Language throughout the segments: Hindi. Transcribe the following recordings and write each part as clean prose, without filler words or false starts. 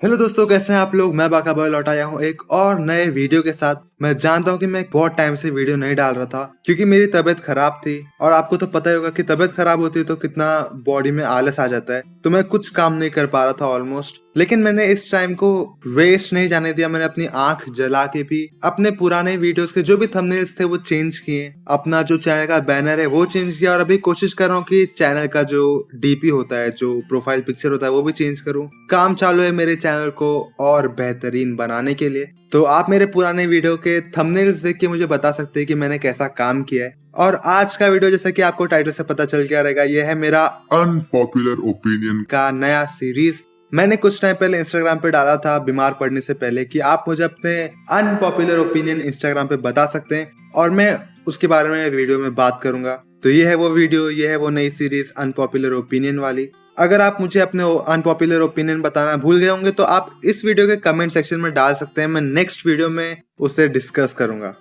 हेलो दोस्तों, कैसे हैं आप लोग। मैं बाका बॉय लौट आया हूँ एक और नए वीडियो के साथ। मैं जानता हूँ कि मैं बहुत टाइम से वीडियो नहीं डाल रहा था क्योंकि मेरी तबीयत खराब थी और आपको तो पता ही होगा कि तबीयत खराब होती है तो कितना बॉडी में आलस आ जाता है। तो मैं कुछ काम नहीं कर पा रहा था ऑलमोस्ट, लेकिन मैंने इस टाइम को वेस्ट नहीं जाने दिया। मैंने अपनी आंख जला के भी अपने पुराने वीडियोस के जो भी थंबनेल्स थे वो चेंज किए, अपना जो चैनल का बैनर है वो चेंज किया और अभी कोशिश कर रहा हूँ कि चैनल का जो डीपी होता है, जो प्रोफाइल पिक्चर होता है, वो भी चेंज करूँ। काम चालू है मेरे चैनल को और बेहतरीन बनाने के लिए। तो आप मेरे पुराने वीडियो के थंबनेल्स देख के मुझे बता सकते हैं कि मैंने कैसा काम किया है। और आज का वीडियो, जैसा कि आपको टाइटल से पता चल गया रहेगा, ये है मेरा अनपॉपुलर ओपिनियन का नया सीरीज। मैंने कुछ टाइम पहले इंस्टाग्राम पे डाला था बीमार पड़ने से पहले कि आप मुझे अपने अनपॉपुलर ओपिनियन इंस्टाग्राम पे बता सकते हैं और मैं उसके बारे में वीडियो में बात करूंगा। तो ये है वो वीडियो, ये है वो नई सीरीज अनपॉपुलर ओपिनियन वाली। अगर आप मुझे अपने अनपॉपुलर ओपिनियन बताना भूल गए होंगे तो आप इस वीडियो के कमेंट सेक्शन में डाल सकते हैं। मैं नेक्स्ट वीडियो में उसे डिस्कस करूंगा।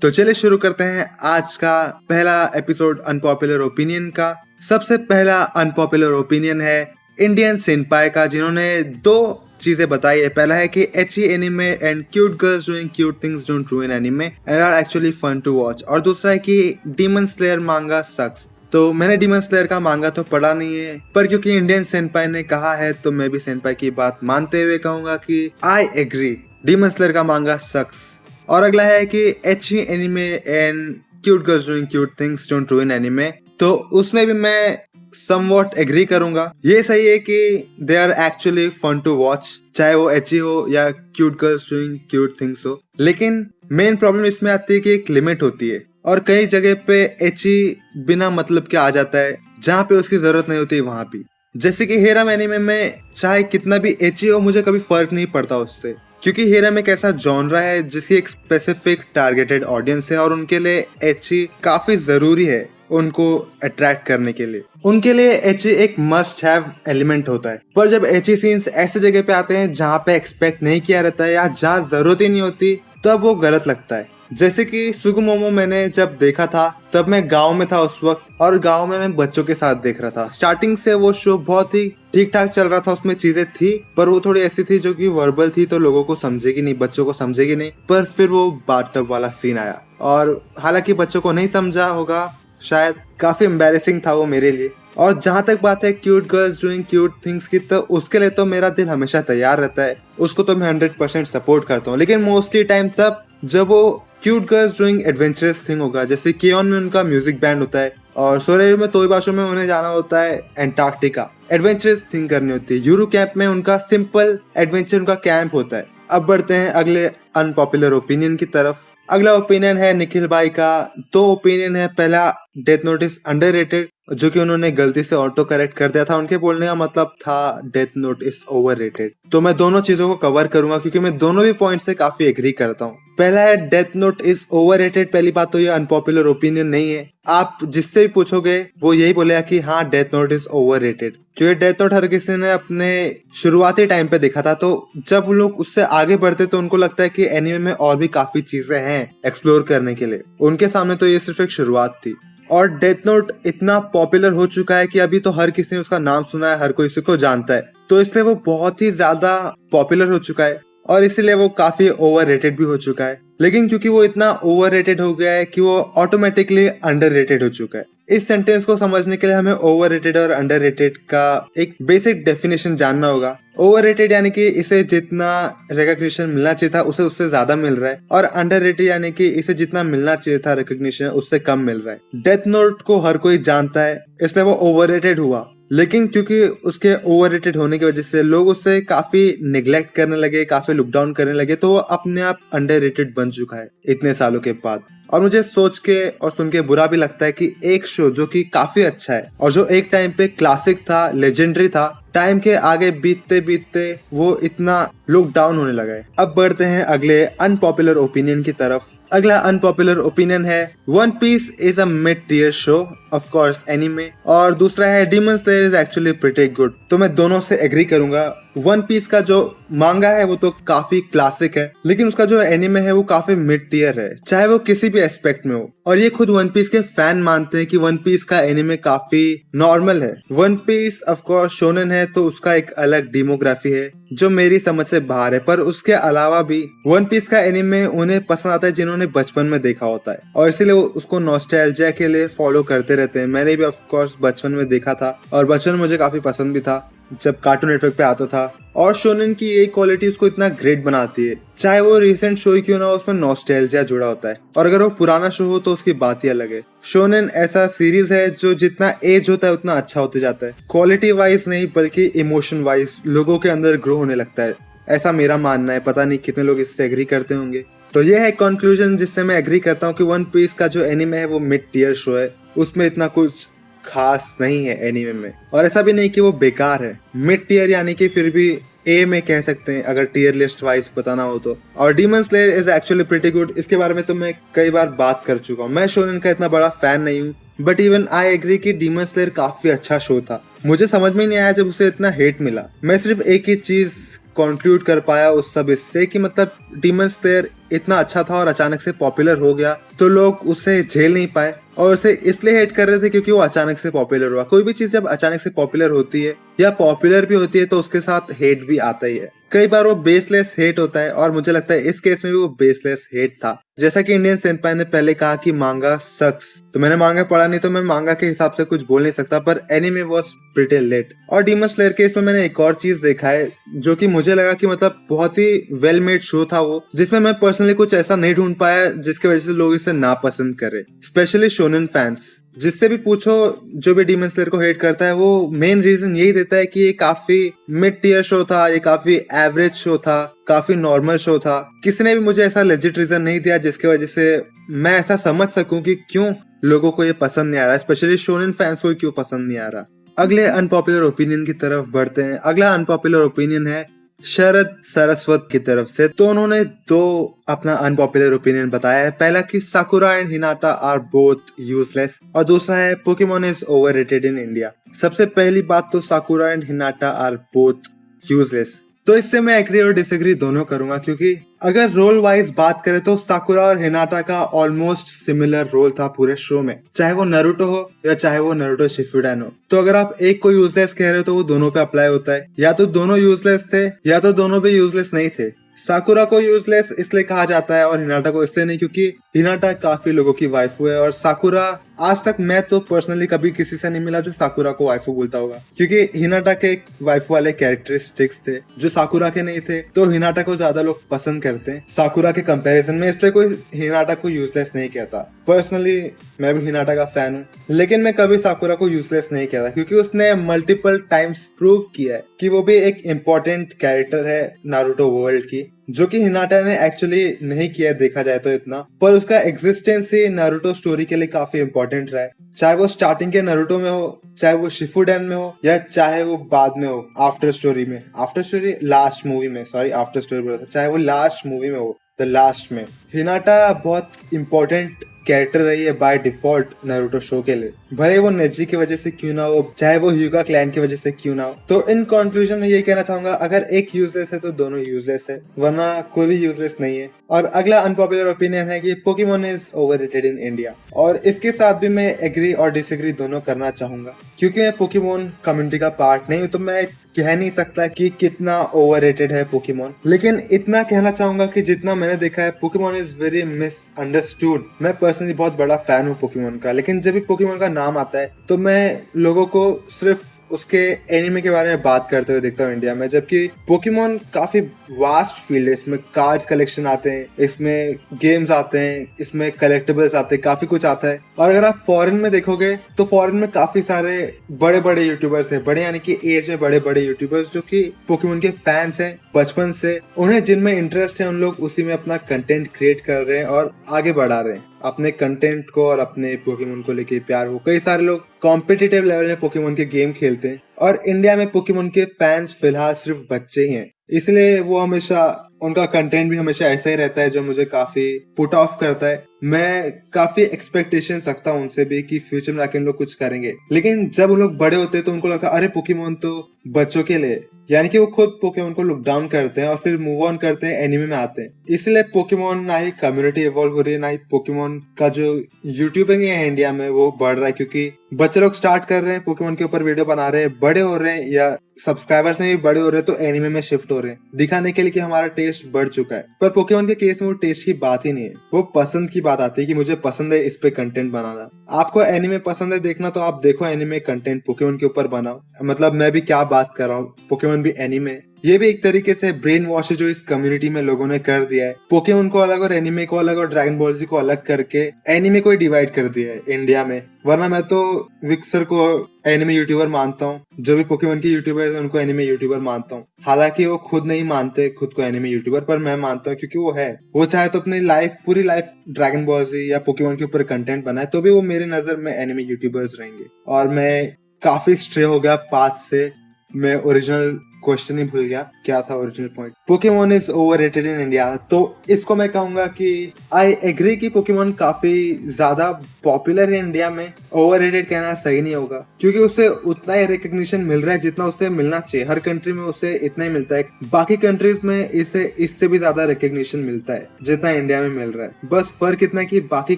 तो चलिए शुरू करते हैं आज का पहला एपिसोड अनपॉपुलर ओपिनियन का। सबसे पहला अनपॉपुलर ओपिनियन है इंडियन सेनपाई का, जिन्होंने दो चीजें बताई है। पहला है कि ecchi anime and cute girls doing cute things don't ruin anime and are actually fun to watch. और दूसरा है कि डीमन स्लेयर मांगा सक्स। तो मैंने डीमन स्लेयर का मांगा तो पढ़ा नहीं है, पर क्योंकि इंडियन सेनपाई ने कहा है तो मैं भी सेनपाई की बात मानते हुए कहूंगा कि आई एग्री, डीमन स्लेयर का मांगा सक्स। और अगला है कि ecchi anime and cute girls doing cute things don't ruin anime, तो उसमें भी मैं समवॉट एग्री करूंगा। ये सही है कि they are actually fun to watch, चाहे वो एची हो या cute girls doing cute things हो। लेकिन मेन प्रॉब्लम इसमें आती है कि एक लिमिट होती है और कई जगह पे एची बिना मतलब के आ जाता है, जहाँ पे उसकी जरूरत नहीं होती वहां भी। जैसे कि हेरा एनीमे में चाहे कितना भी एची हो, मुझे कभी फर्क नहीं पड़ता उससे, क्योंकि हेरा में एक ऐसा जॉनरा है जिसकी एक स्पेसिफिक टारगेटेड ऑडियंस है और उनके लिए एची काफी जरूरी है उनको अट्रैक्ट करने के लिए। उनके लिए एची एक मस्ट हैव एलिमेंट होता है। पर जब एची सीन्स ऐसे जगह पे आते हैं जहाँ पे एक्सपेक्ट नहीं किया रहता है या जहाँ जरूरत ही नहीं होती, तब वो गलत लगता है। जैसे कि सुगुमोमो मैंने जब देखा था तब मैं गांव में था उस वक्त, और गांव में मैं बच्चों के साथ देख रहा था। स्टार्टिंग से वो शो बहुत ही ठीक ठाक चल रहा था, उसमें चीजें थी, पर वो थोड़ी ऐसी थी जो कि वर्बल थी तो लोगों को समझेगी नहीं, बच्चों को समझेगी नहीं। पर फिर वो बाथटब वाला सीन आया और हालांकि बच्चों को नहीं समझा होगा, शायद काफी एम्बैरेसिंग था वो मेरे लिए। और जहाँ तक बात है cute girls doing cute things की, तो उसके लिए तो मेरा दिल हमेशा तैयार रहता है, उसको तो मैं 100% सपोर्ट करता हूँ। लेकिन मोस्टली टाइम तब जब वो cute girls doing adventurous thing होगा। जैसे केओन में उनका म्यूजिक बैंड होता है और सोरेयू में तोइबाशो में उन्हें जाना होता है एंटार्क्टिका, एडवेंचरस थिंग करनी होती है। यूरो कैंप में उनका सिंपल एडवेंचर उनका कैंप होता है। अब बढ़ते हैं अगले अनपॉपुलर ओपिनियन की तरफ। अगला ओपिनियन है निखिल भाई का। दो ओपिनियन है। पहला, डेथ नोट इज अंडररेटेड, जो कि उन्होंने गलती से ऑटो करेक्ट कर दिया था। उनके बोलने का मतलब था डेथ नोट इज ओवररेटेड। तो मैं दोनों चीजों को कवर करूंगा क्योंकि मैं दोनों भी पॉइंट से काफी एग्री करता हूँ। पहला है डेथ नोट इज ओवररेटेड। पहली बात तो ये अनपॉपुलर ओपिनियन नहीं है। आप जिससे भी पूछोगे वो यही बोलेगा कि हाँ, डेथ नोट इज ओवररेटेड, क्योंकि डेथ नोट हर किसी ने अपने शुरुआती टाइम पे देखा था। तो जब लोग उससे आगे बढ़ते तो उनको लगता है कि एनीमे में और भी काफी चीजें हैं एक्सप्लोर करने के लिए। उनके सामने तो ये सिर्फ एक शुरुआत थी। और डेथ नोट इतना पॉपुलर हो चुका है कि अभी तो हर किसी ने उसका नाम सुना है, हर कोई इसी को जानता है, तो इसलिए वो बहुत ही ज्यादा पॉपुलर हो चुका है और इसीलिए वो काफी ओवररेटेड भी हो चुका है। लेकिन क्योंकि वो इतना ओवररेटेड हो गया है कि वो ऑटोमेटिकली अंडररेटेड हो चुका है। इस सेंटेंस को समझने के लिए हमें ओवररेटेड और अंडररेटेड का एक बेसिक डेफिनेशन जानना होगा। ओवररेटेड यानी कि इसे जितना रिकॉग्निशन मिलना चाहिए था उसे उससे ज्यादा मिल रहा है, और अंडररेटेड यानी कि इसे जितना मिलना चाहिए था रिकॉग्निशन उससे कम मिल रहा है। डेथ नोट को हर कोई जानता है, इसलिए वो ओवररेटेड हुआ। लेकिन क्योंकि उसके ओवररेटेड होने की वजह से लोग उससे काफी निग्लेक्ट करने लगे, काफी लुक डाउन करने लगे, तो वो अपने आप अंडररेटेड बन चुका है इतने सालों के बाद। और मुझे सोच के और सुन के बुरा भी लगता है कि एक शो जो कि काफी अच्छा है और जो एक टाइम पे क्लासिक था, लेजेंडरी था, टाइम के आगे बीतते बीतते वो इतना लुक डाउन होने लगा है। अब बढ़ते हैं अगले अनपॉपुलर ओपिनियन की तरफ। अगला अनपॉपुलर ओपिनियन है One Piece is a mid tier show, of course anime. और दूसरा है Demon Slayer is actually pretty good. तो मैं दोनों से एग्री करूंगा, वन पीस का जो मांगा है वो तो काफी क्लासिक है, लेकिन उसका जो एनिमे है वो काफी मिड टियर है, चाहे वो किसी भी एस्पेक्ट में हो। और ये खुद वन पीस के फैन मानते हैं कि वन पीस का एनिमे काफी नॉर्मल है। One Piece of course shonen है तो उसका एक अलग डेमोग्राफी है जो मेरी समझ से बाहर है, पर उसके अलावा भी वन पीस का एनिमे उन्हें पसंद आता है जिन्होंने बचपन में देखा होता है, और इसीलिए वो उसको नॉस्टैल्जिया के लिए फॉलो करते रहते हैं। मैंने भी ऑफ कोर्स बचपन में देखा था और बचपन में मुझे काफी पसंद भी था जब कार्टून नेटवर्क पे आता था। और शोनेन की यही क्वालिटी उसको इतना ग्रेट बनाती है, चाहे वो रिसेंट शो ही क्यों ना हो, उसमें नॉस्टैल्जिया जुड़ा होता है, और अगर वो पुराना शो हो तो उसकी बात ही अलग है। शोनेन ऐसा सीरीज है जो जितना एज होता है उतना अच्छा होते जाता है, क्वालिटी वाइज नहीं बल्कि इमोशन वाइज लोगों के अंदर ग्रो होने लगता है, ऐसा मेरा मानना है। पता नहीं कितने लोग इससे एग्री करते होंगे। तो ये है कंक्लूजन जिससे मैं एग्री करता हूँ कि वन पीस का जो एनिमे है वो मिड टियर शो है, उसमें इतना कुछ खास नहीं है एनीमे में, और ऐसा भी नहीं कि वो बेकार है। मिड टियर यानी कि फिर भी ए में कह सकते हैं अगर टियर लिस्ट वाइज बताना हो तो। और demon Slayer is actually pretty good, इसके बारे में तो मैं कई बार बात कर चुका हूँ। मैं शोनेन का इतना बड़ा फैन नहीं हूँ, बट इवन आई एग्री कि डीमन स्लेयर काफी अच्छा शो था। मुझे समझ में नहीं आया जब उसे इतना हेट मिला। मैं सिर्फ एक ही चीज कंक्लूड कर पाया उस सब इससे कि मतलब डीमन स्लेयर इतना अच्छा था और अचानक से पॉपुलर हो गया तो लोग उसे झेल नहीं पाए और उसे इसलिए हेट कर रहे थे क्योंकि वो अचानक से पॉपुलर हुआ। कोई भी चीज जब अचानक से पॉपुलर होती है या पॉपुलर भी होती है तो उसके साथ हेट भी आता ही है। कई बार वो बेसलेस हेट होता है और मुझे लगता है इस केस में भी वो बेसलेस हेट था। जैसा कि इंडियन सेंपाई ने पहले कहा कि मांगा सक्स, तो मैंने मांगा पढ़ा नहीं तो मैं मांगा के हिसाब से कुछ बोल नहीं सकता, पर एनीमे वाज प्रीटी लेट। और डीमन स्लेयर के इसमें मैंने एक और चीज देखा है जो कि मुझे लगा कि मतलब बहुत ही वेल मेड शो था वो, जिसमें मैं पर्सनली कुछ ऐसा नहीं ढूंढ पाया जिसकी वजह से लोग इसे नापसंद करे, स्पेशली शोनेन फैंस। जिससे भी पूछो जो भी डीमन स्लेयर को हेट करता है वो मेन रीजन यही देता है कि ये काफी मिड टियर शो था, ये काफी एवरेज शो था, काफी नॉर्मल शो था। किसी ने भी मुझे ऐसा लेजिट रीजन नहीं दिया जिसकी वजह से मैं ऐसा समझ सकूं कि क्यों लोगों को ये पसंद नहीं आ रहा, स्पेशली शोनेन फैंस को क्यों पसंद नहीं आ रहा। अगले अनपॉपुलर ओपिनियन की तरफ बढ़ते हैं। अगला अनपॉपुलर ओपिनियन है शरद सरस्वत की तरफ से। तो उन्होंने दो अपना अनपॉपुलर ओपिनियन बताया है। पहला कि Sakura and Hinata are both useless, और दूसरा है Pokemon is overrated in India. सबसे पहली बात तो Sakura and Hinata are both useless, तो इससे मैं एग्री और डिसएग्री दोनों करूंगा, क्योंकि अगर रोल वाइज बात करें तो साकुरा और हिनाटा का ऑलमोस्ट सिमिलर रोल था पूरे शो में, चाहे वो नारुतो हो या चाहे वो नारुतो शिपुडेन हो। तो अगर आप एक को यूजलेस कह रहे हो तो वो दोनों पे अप्लाई होता है, या तो दोनों यूजलेस थे या तो दोनों भी यूजलेस नहीं थे। साकुरा को यूजलेस इसलिए कहा जाता है और हिनाटा को इसलिए नहीं क्योंकि हिनाटा काफी लोगों की वाइफू है, और साकुरा आज तक मैं तो पर्सनली कभी किसी से नहीं मिला जो साकुरा को वाइफू बोलता होगा, क्योंकि हिनाटा के वाइफू वाले कैरेक्टरिस्टिक्स थे जो साकुरा के नहीं थे, तो हिनाटा को ज्यादा लोग पसंद करते हैं साकुरा के कंपैरिजन में, इसलिए कोई हिनाटा को यूजलेस नहीं कहता। पर्सनली मैं भी हिनाटा का फैन हूँ, लेकिन मैं कभी साकुरा को यूजलेस नहीं कहता क्योंकि उसने मल्टीपल टाइम्स प्रूव किया है कि वो भी एक इम्पोर्टेंट कैरेक्टर है नारुतो वर्ल्ड की, जो कि हिनाटा ने एक्चुअली नहीं किया देखा जाए तो इतना, पर उसका एग्जिस्टेंस ही नारुतो स्टोरी के लिए काफी इम्पोर्टेंट रहा है। चाहे वो स्टार्टिंग के नारुतो में हो, चाहे वो शिपुडेन में हो, या चाहे वो बाद में हो आफ्टर स्टोरी में, आफ्टर स्टोरी लास्ट मूवी में, सॉरी आफ्टर स्टोरी बोला था, चाहे वो लास्ट मूवी में हो, द लास्ट में, हिनाटा बहुत इम्पोर्टेंट कैरेक्टर रही है बाय डिफॉल्ट नारुतो शो के लिए, भले वो नेजी की वजह से क्यों ना हो, चाहे वो ह्यूगा क्लैन की वजह से क्यों ना हो। तो इन कंक्लूजन में ये कहना चाहूंगा अगर एक यूजलेस है तो दोनों यूजलेस है, वरना कोई भी यूजलेस नहीं है। और अगला अनपॉपुलर ओपिनियन है कि Pokemon is overrated in India, और इसके साथ भी मैं एग्री और डिसएग्री दोनों करना चाहूंगा, क्योंकि मैं पोकेमोन कम्युनिटी का पार्ट नहीं हूँ तो मैं कह नहीं सकता कि कितना ओवररेटेड है पोकेमोन, लेकिन इतना कहना चाहूंगा कि जितना मैंने देखा है पोकेमोन इज वेरी मिसअंडरस्टूड। मैं पर्सनली बहुत बड़ा फैन हूँ पोकेमोन का, लेकिन जब भी पोकेमोन का नाम आता है तो मैं लोगों को सिर्फ उसके एनिमे के बारे में बात करते हुए देखता हूँ इंडिया में, जबकि पोकेमोन काफी वास्ट फील्ड है। इसमें कार्ड्स कलेक्शन आते हैं, इसमें गेम्स आते हैं, इसमें कलेक्टिबल्स आते हैं, काफी कुछ आता है। और अगर आप फॉरेन में देखोगे तो फॉरेन में काफी सारे बड़े बड़े यूट्यूबर्स हैं, बड़े यानी कि एज में बड़े बड़े यूट्यूबर्स जो कि पोकेमोन के फैंस हैं बचपन से, उन्हें जिनमें इंटरेस्ट है उन लोग उसी में अपना कंटेंट क्रिएट कर रहे हैं और आगे बढ़ा रहे हैं अपने कंटेंट को और अपने पोकेमोन को लेके प्यार हो। कई सारे लोग कॉम्पिटिटिव लेवल में पोकेमोन के गेम खेलते हैं, और इंडिया में पोकेमोन के फैंस फिलहाल सिर्फ बच्चे ही हैं, इसलिए वो हमेशा उनका कंटेंट भी हमेशा ऐसा ही रहता है जो मुझे काफी पुट ऑफ करता है। मैं काफी एक्सपेक्टेशंस रखता हूँ उनसे भी कि फ्यूचर में आके उन लोग कुछ करेंगे, लेकिन जब उन लोग बड़े होते हैं तो उनको लगता है अरे पोकेमोन तो बच्चों के लिए, यानी कि वो खुद पोकेमोन को लुक डाउन करते हैं और फिर मूव ऑन करते हैं, एनिमे में आते हैं। इसलिए पोकेमोन ना ही कम्युनिटी इवॉल्व हो रही है, ना ही पोकेमोन का जो यूट्यूबिंग है इंडिया में वो बढ़ रहा है, क्योंकि बच्चे लोग स्टार्ट कर रहे हैं पोकेमोन के ऊपर वीडियो बना रहे हैं, बड़े हो रहे हैं या सब्सक्राइबर्स में भी बड़े हो रहे हैं तो एनिमे में शिफ्ट हो रहे हैं, दिखाने के लिए कि हमारा टेस्ट बढ़ चुका है। पर पोकेमोन के केस में वो टेस्ट की बात ही नहीं है, वो पसंद की बात आती है कि मुझे पसंद है इस पे कंटेंट बनाना। आपको एनिमे पसंद है देखना तो आप देखो एनिमे कंटेंट, पोकेमोन के ऊपर बनाओ। मतलब मैं भी क्या बात कर रहा हूँ, पोकेमोन भी एनिमे। ये भी एक तरीके से ब्रेन वॉश है जो इस कम्युनिटी में लोगों ने कर दिया है। पोकेमोन को अलग और एनिमे को अलग और ड्रैगन बॉल जी को अलग करके एनिमे को ही डिवाइड कर दिया है इंडिया में। वरना मैं तो विक्सर को एनिमे यूट्यूबर मानता हूँ, जो भी पोकेमोन के यूट्यूबर है उनको एनिमे यूट्यूबर मानता हूँ। हालांकि वो खुद नहीं मानते खुद को एनिमे यूट्यूबर, पर मैं मानता हूँ क्योंकि वो है। वो चाहे तो अपनी पूरी लाइफ ड्रैगन बॉल जी या पोकेमोन के ऊपर कंटेंट बनाए तो भी वो मेरे नजर में एनिमे यूट्यूबर्स रहेंगे। और मैं काफी स्ट्रे हो गया पाथ से, मैं ओरिजिनल क्वेश्चन ही भूल गया, क्या था original point. Pokemon is overrated in India, तो इसको मैं कहूंगा कि आई एग्री कि पोकेमोन काफी ज्यादा पॉपुलर है इंडिया में। ओवररेटेड कहना सही नहीं होगा, क्योंकि उसे उतना ही रिकग्निशन मिल रहा है जितना उसे मिलना चाहिए। हर कंट्री में उसे इतना ही मिलता है, बाकी कंट्रीज में इसे इससे भी ज्यादा रिकग्निशन मिलता है जितना इंडिया में मिल रहा है। बस फर्क इतना है कि बाकी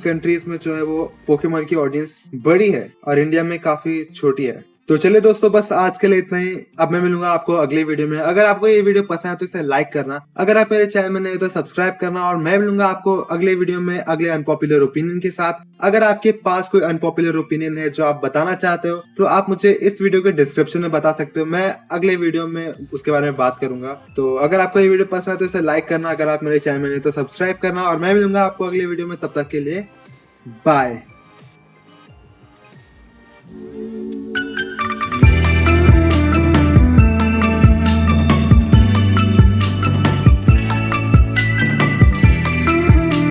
कंट्रीज में जो है वो पोकेमोन की ऑडियंस बड़ी है और इंडिया में काफी छोटी है। तो चलिए दोस्तों, बस आज के लिए इतना ही। अब मैं मिलूंगा आपको अगले वीडियो में। अगर आपको ये वीडियो पसंद है तो इसे लाइक करना, अगर आप मेरे चैनल में नए हो तो सब्सक्राइब करना, और मैं मिलूंगा आपको अगले वीडियो में अगले अनपॉपुलर ओपिनियन के साथ। अगर आपके पास कोई अनपॉपुलर ओपिनियन है जो आप बताना चाहते हो तो आप मुझे इस वीडियो के डिस्क्रिप्शन में बता सकते हो, मैं अगले वीडियो में उसके बारे में बात करूंगा। तो अगर आपको ये वीडियो पसंद है तो इसे लाइक करना, अगर आप मेरे चैनल में नए तो सब्सक्राइब करना, और मैं मिलूंगा आपको अगले वीडियो में। तब तक के लिए बाय।